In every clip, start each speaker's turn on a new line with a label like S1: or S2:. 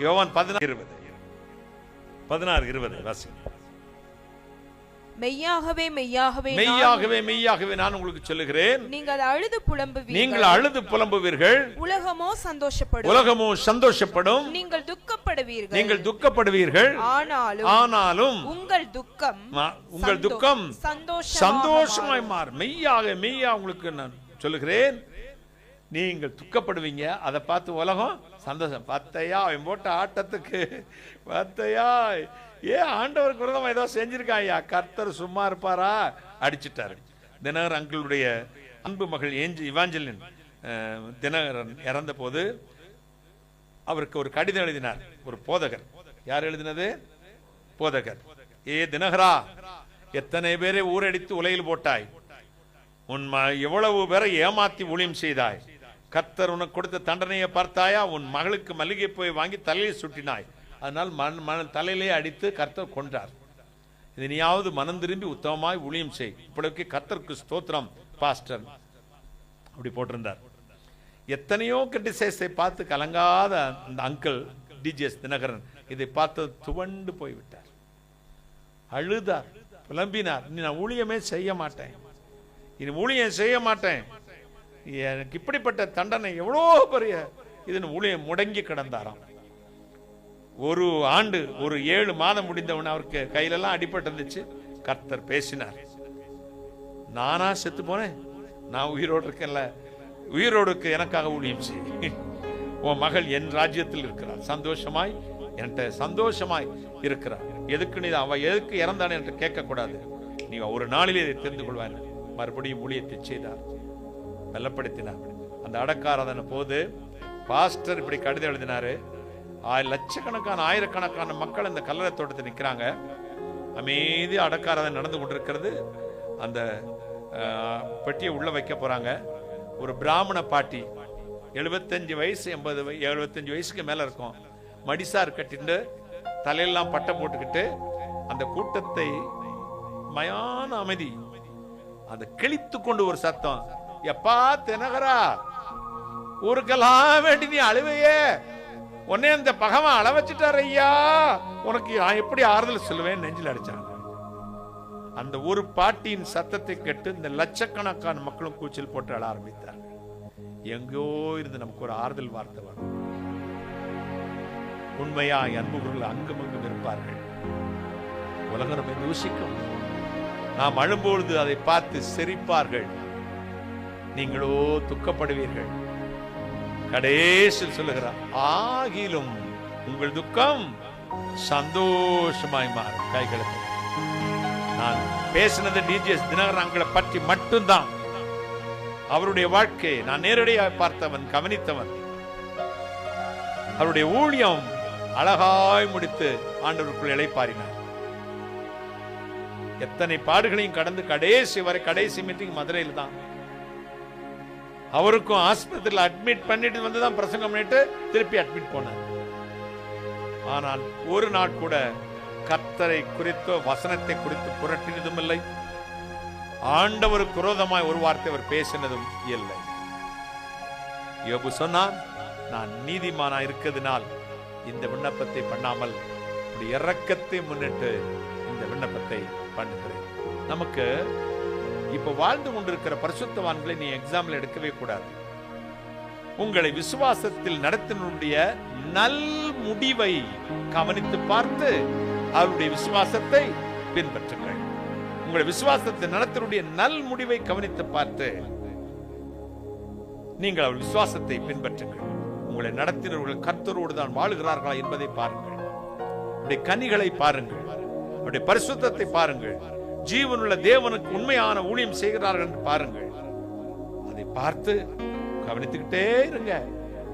S1: யோவான் 16:20 வாசிங்க.
S2: மெய்யாகவே மெய்யாகவே
S1: மெய்யாகவே மெய்யாகவே நான் உங்களுக்கு சொல்லுகிறேன்,
S2: நீங்கள் அழுது புலம்புவீர்கள், உலகமோ சந்தோஷப்படும், நீங்கள் துக்கப்படுவீர்கள். ஆனாலும் உங்கள் துக்கம்
S1: சந்தோஷமாய் மாறும். மெய்யாக மெய்யா உங்களுக்கு நான் சொல்லுகிறேன், நீங்கள் துக்கப்படுவீங்க. அதை பார்த்து உலகம் சந்தோஷம். பத்தையா அவன் போட்ட ஆட்டத்துக்கு பத்தையா, ஏன் ஆண்டவருக்கு விரோதமா ஏதோ செஞ்சிருக்காயா, கர்த்தர் சும்மா இருப்பாரா? அடிச்சுட்டாரு. தினகர் அங்கிளுடைய அன்பு மகள் இவாஞ்சலின் தினகரன் இறந்த போது அவருக்கு ஒரு கடிதம் எழுதினார் ஒரு போதகர். யார் எழுதினது? போதகர். ஏ தினகரா, எத்தனை பேரை ஊரடித்து உலையில் போட்டாய், எவ்வளவு பேரை ஏமாத்தி ஊழியம் செய்தாய், கர்த்தர் உனக்கு கொடுத்த தண்டனையை பார்த்தாயா? உன் மகளுக்கு மல்லிகை போய் வாங்கி தலையில் சுட்டினாய், அதனால் தலையிலே அடித்து கர்த்தர் கொன்றார். இதனையாவது மனம் திரும்பி உத்தமமாய் ஊழியம் செய், இப்படிக்கு கர்த்தருக்கு ஸ்தோத்திரம் பாஸ்டர் அப்படி போட்டிருந்தார். எத்தனையோ கிரிட்டிசைஸை பார்த்து கலங்காத அந்த அங்கிள் டிஜிஎஸ் தினகரன் இதை பார்த்து துவண்டு போய்விட்டார். அழுதார், புலம்பினார். இனி நான் ஊழியமே செய்ய மாட்டேன், இனி ஊழியம் செய்ய மாட்டேன், எனக்கு இப்படிப்பட்ட தண்டனை எவ்வளோ பெரிய இதுன்னு ஊழியம் முடங்கி கிடந்தாராம். ஒரு ஆண்டு, ஒரு 7 மாதம் முடிந்தவன் அவருக்கு கையிலெல்லாம் அடிபட்டு இருந்துச்சு. கர்த்தர் பேசினார். நானா செத்து போனேன்? நான் உயிரோடு இருக்கேன்ல, உயிரோடுக்கு எனக்காக ஊழியம் செய். உன் மகள் என் ராஜ்யத்தில் இருக்கிறார், சந்தோஷமாய் என்கிட்ட சந்தோஷமாய் இருக்கிறார். எதுக்கு நீ அவ எதுக்கு இறந்தானே என்று கேட்கக்கூடாது, நீ ஒரு நாளிலே இதை தெரிந்து கொள்வான். மறுபடியும் ஊழியத்தை செய்தார், பலப்படுத்தினார். அந்த அடக்காராதன போது பாஸ்டர் இப்படி கடிதம் எழுதினாரு. லட்சக்கணக்கான ஆயிரக்கணக்கான மக்கள் அந்த கல்லறை தோட்டத்தில் நிற்கிறாங்க. அமைதி அடக்காராதனை நடந்து கொண்டிருக்கிறது. அந்த பெட்டியை உள்ள வைக்க போறாங்க. ஒரு பிராமண பாட்டி 75 வயசு 75 வயசுக்கு மேல இருக்கும், மடிசார் கட்டிட்டு தலையெல்லாம் பட்டை போட்டுக்கிட்டு அந்த கூட்டத்தை மயான அமைதி அதை கிழித்து கொண்டு ஒரு சத்தம், எப்பா தினகரா, ஊருக்கெல்லாம் வேண்டி நீ அழுவையே, உன்னே அந்த பகவான் அள வச்சுட்டார் ஐயா, உனக்கு எப்படி ஆறுதல் சொல்லுவேன் நெஞ்சில் அடிச்சாங்க. அந்த ஒரு பாட்டியின் சத்தத்தை கேட்டு இந்த லட்சக்கணக்கான மக்களும் கூச்சல் போட்டு அழ ஆரம்பித்தார்கள். எங்கோ இருந்து நமக்கு ஒரு ஆறுதல் வார்த்தை வரும். உண்மையா அன்புகள் அங்குமங்கும் இருப்பார்கள். உலகம் யோசிக்கும். நாம் அழும்பொழுது அதை பார்த்து சிரிப்பார்கள், நீங்களோ துக்கப்படுவீர்கள். கடைசியில் சொல்லுகிறார், ஆகிலும் உங்கள் துக்கம் சந்தோஷமாய் மாறும். கைகளை நான் பேசினது டிஜிஎஸ் தினகரன் அங்களை பற்றி மட்டும்தான். அவருடைய வாழ்க்கை நான் நேரடியாக பார்த்தவன், கவனித்தவன். அவருடைய ஊழியம் அழகாய் முடித்து ஆண்டவருக்குள் இளைப்பாறினார். எத்தனை பாடுகளையும் கடந்து கடைசி மீட்டிங் மதுரையில் தான். அவருக்கும் ஆஸ்பத்திரியில் அட்மிட் பண்ணிட்டு வந்துதான் பிரசங்கம் பண்ணிட்டு திருப்பி அட்மிட் போனார். ஆனால் ஒரு நாள் கூட கர்த்தரை குறித்தோ வசனத்தை குறித்து புரட்டினதும் இல்லை, ஆண்டவருக்கு விரோதமாய் ஒரு வார்த்தை அவர் பேசினதும் இல்லை. யோபு சொன்னார், நான் நீதிமானா இருக்கிறதுனால் இந்த விண்ணப்பத்தை பண்ணாமல் இரக்கத்தை முன்னிட்டு இந்த விண்ணப்பத்தை பண்ணுகிறேன். நமக்கு இப்ப வாழ்ந்து கொண்டிருக்கிற பரிசுத்தவான்களை நீ எக்ஸாம்பிள் எடுக்கவே கூடாது. உங்களை விசுவாசத்தில் நடத்தினுடைய நல் முடிவை கவனித்து பார்த்து அவருடைய விசுவாசத்தை பின்பற்றுங்கள். உங்களை விசுவாசத்தை நடத்தினுடைய நல் முடிவை கவனித்து பார்த்து நீங்கள் அவர் விசுவாசத்தை பின்பற்றுங்கள். உங்களை நடத்தினவர்கள் கர்த்தரோடு தான் வாழுகிறார்களா என்பதை பாருங்கள். அவருடைய கனிகளை பாருங்கள், அவருடைய பரிசுத்தத்தை பாருங்கள், ஜீவனுள்ள தேவனுக்கு உண்மையான ஊழியம் செய்கிறார்கள் என்று பாருங்கள். அதை பார்த்து கவனித்துக்கிட்டே இருங்க.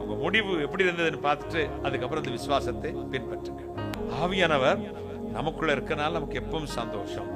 S1: உங்க முடிவு எப்படி இருந்ததுன்னு பார்த்துட்டு அதுக்கப்புறம் இந்த விசுவாசத்தை பின்பற்றுங்க. ஆவியானவர் நமக்குள்ள இருக்கனால நமக்கு எப்பவும் சந்தோஷம்.